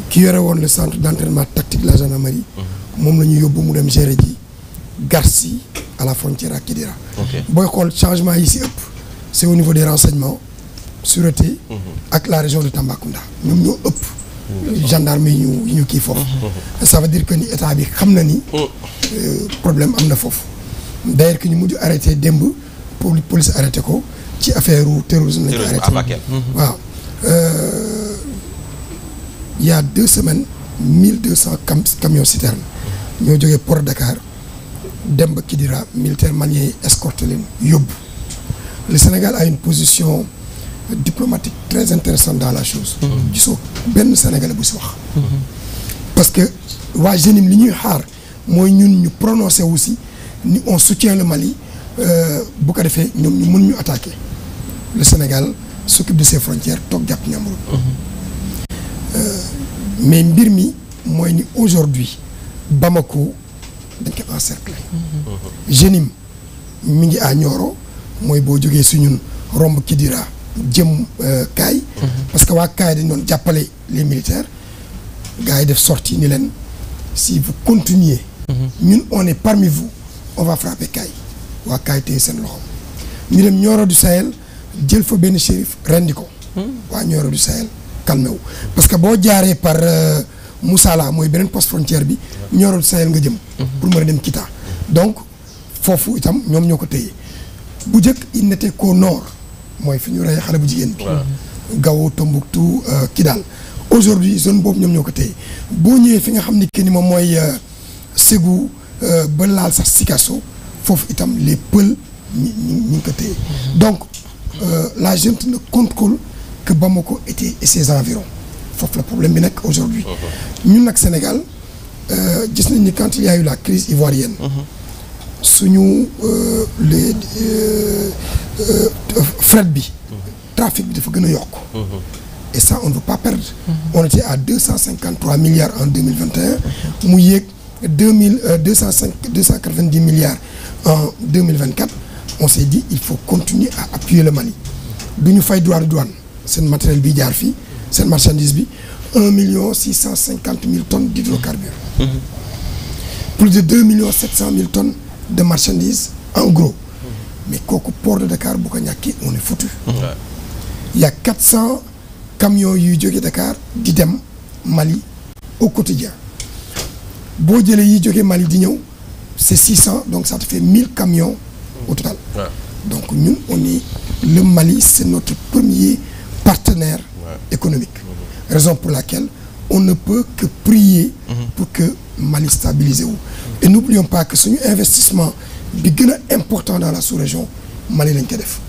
Qui yore woon le centre d'entraînement tactique de la gendarmerie. moom la ñu yóbbu mu dem gérer ji Garci à la frontière ak Kidira. booy xool changement yi ci ëpp c'est au niveau des renseignements, sûreté ak la région de Tambacounda ñoom ñoo ëpp gendarme yi ñu kii foofu. Ça veut dire que ni état bi xam na ni problème am na foofu. D'ailleurs que ñu mujj arrêté démb police arrêté ko ci affaire terrorisme lañ ko arrêté. waaw il y a 2 semaines 1200 camions citernes ñoo jógee port Dakar dem ba Kidira militaire malien yi escorté leen yóbbu. Le Sénégal a une position diplomatique très intéressante dans la chose. gisoo benn Sénégalais bu si wax. parce que waa Génim li ñuy xaar mooy ñun ñu prononcer aussi ni on soutient le Mali bu ko defee ñoom ñu mën ñu attaquer. Le Sénégal s'occupe de ses frontières toog jàpp ñamru. mais mbir mi mooy ni aujourd'hui Bamako dañ ko encercler. Génim mi ngi à Nioro mooy boo jógee su ñun romb Kidira jëm Kaay. parce que waa Kaay dañ doon jàppale les militaires gars yi def sortie ni leen si vous continuez. ñun on est parmi vous on va frapper Kaay waa Kaay téye seen loxo ñu dem Nioro du Sahel jël fa benn shérif rendi ko. waa Nioro du Sahel calmé wu parce que boo jaaree par Moussala mooy beneen poste frontière bi Nioro du Sahel nga jëm. pour mën a dem Kita donc foofu itam ñoom ñoo ko téye. bu njëkk il n'était qu'au nord mooy fi ñu rey xale bu jigéen bi. Gao Tombouctou Kidal. aujourd'hui zone boobu ñoom ñoo ko téye boo ñëwee fi nga xam ni que ni moom mooy Ségou ba laal sax Sikasso foofu itam les Peuls ñi ngi ko téye. donc la junte ne contrôle que Bamako était et ses environs foofu la problème bi nekk aujourd'hui ñun nag Sénégal gis nañ ni quand il y a eu la crise ivoirienne. suñu les fret bi trafic bi dafa gën a yokk et ça on ne veut pas perdre. On était à 253 milliards en 2021 mu yéeg 290 milliards en 2024 on s'est dit il faut continuer à appuyer le Mali du ñu fay droit de douane seen matériel bi jaar fii seen marchandise bi 1 650 000 tonnes d'hydrocarbures. Plus de 2 700 000 tonnes de marchandises en gros. Mais kooku port de Dakar bu ko ñàkkee on est foutu. Il y a 400 camions yuy jóge Dakar di dem Mali au quotidien boo jëlee yi jóge Mali di ñëw c'est 600 donc ça te fait 1000 camions au total. Donc ñun on est le Mali c'est notre premier partenaire économique. Raison pour laquelle on ne peut que prier pour que Mali stabilisé wu. Et n'oublions pas que suñu investissement bi gën a important dans la sous-région Mali lañ ko def.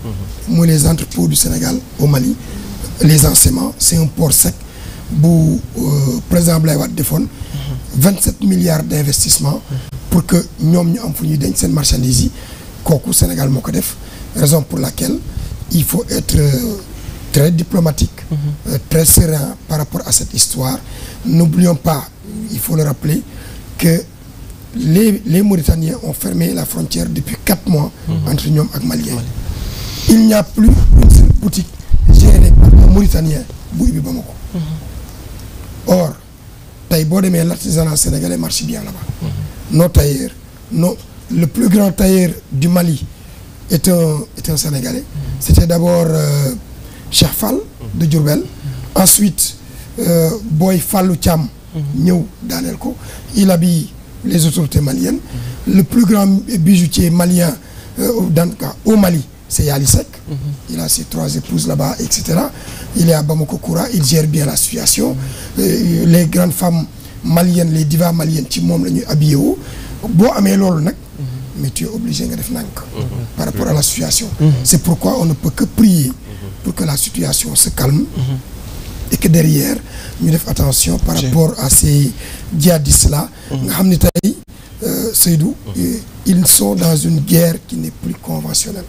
mooy les entrepôts du Sénégal au Mali. Les enseignements c'est un port sec bu président Abdoulaye Wade defoon 27 milliards d'investissement pour que ñoom ñu am fu ñuy denc seen marchandises yi kooku Sénégal moo ko def raison pour laquelle il faut être très diplomatique, très serein par rapport à cette histoire. N'oublions pas, il faut le rappeler, que les Mauritaniens ont fermé la frontière depuis 4 mois entre ñoom ak Maliens. Il n'y a plus une seule boutique gérée par un Mauritanien bu ubbi Bamako. Or tey boo demee l'artisanat sénégalais marche bien là-bas. Nos tailleurs, le plus grand tailleur du Mali est un Sénégalais. C'était d'abord Cheikh Fall de Diourbel. Ensuite Boy Fallou Thiam ñëw daaneel ko. Il habille les autorités maliennes. Le plus grand bijoutier malien dans le cas au Mali, c'est Yali Seck. Il a ses 3 épouses là-bas, etc. Il est à Bamako Koura, il gère bien la situation. Les grandes femmes maliennes, les divas maliennes ci moom la ñuy habillé woo. Boo amee loolu nag mais tu es obligé nga def nànk par rapport à la situation. C'est pourquoi on ne peut que prier pour que la situation se calme et que derrière ñu def attention par rapport à ces djihadistes là nga xam ne tey Seydou ils sont dans une guerre qui n'est plus conventionnelle.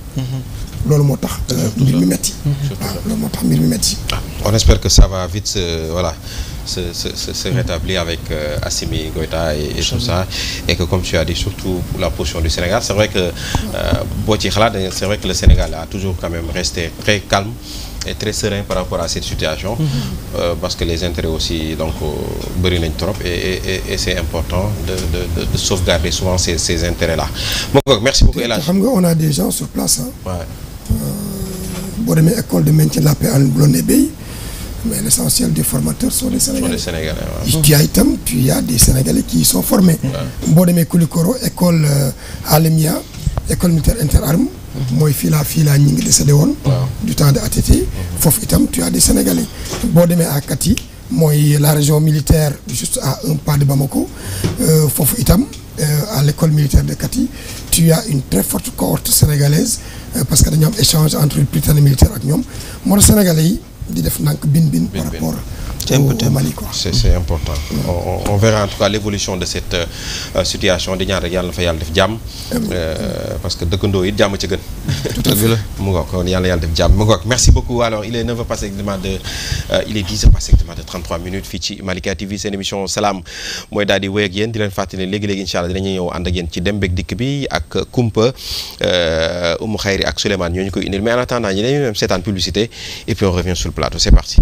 Loolu moo tax mbir mi metti. waaw loolu moo tax mbir mi metti. On espère que ça va vite se rétablir avec Assimi Goïta et tout ça, et que comme tu as dit, surtout pour la position du Sénégal, c'est vrai que c'est vrai que le Sénégal a toujours quand même resté très calme et très serein par rapport à cette situation, parce que les intérêts aussi donc bëri nañ trop et c'est important de sauvegarder souvent ces intérêts là. Bon, merci beaucoup El Hadj. Xam nga on a des gens sur place boo demee école de maintien de la paix en Blondé-Bey, mais l'essentiel des formateurs sont des Sénégalais. Tu y a des Sénégalais qui y sont formés. Boo demee Koulikoro école Alemia, école militaire interarmes, mooy fii laa ñi ngi décédé woon du temps de ATT. Foofu itam tu as des Sénégalais. Boo demee à Kati mooy la région militaire juste à un pas de Bamako. Foofu itam à l'école militaire de Kati tu as une très forte cohorte sénégalaise parce que dañu am échange entre Britannique militaire ak ñoom moo tax Sénégalais yi di def nank bin par rapport au Mali quoi. C'est important. On verra en tout cas l'évolution de cette situation di ñaan rek yàlla na fa yàlla def jàmm. Parce que dëkkandoo it jàmm ci gën. Tout à fait. mu ngoog kon yàlla def jàmm mu ngoog. Merci beaucoup. Alors il est 9h passé exactement il est 10h passé exactement de 33 minutes fii ci Malika TV seen émission Salam mooy daal di wéy ak yéen di leen fàttali ne léegi-léegi incha allah dinañu ñëw ànd ak yéen ci dem beeg dikk bi ak Kumpa Oumou Khayri ak Souleymane ñoo ñu koy indil mais en attendant ñu dañuy même seetaan publicité et puis on revient sur le plateau. C'est parti.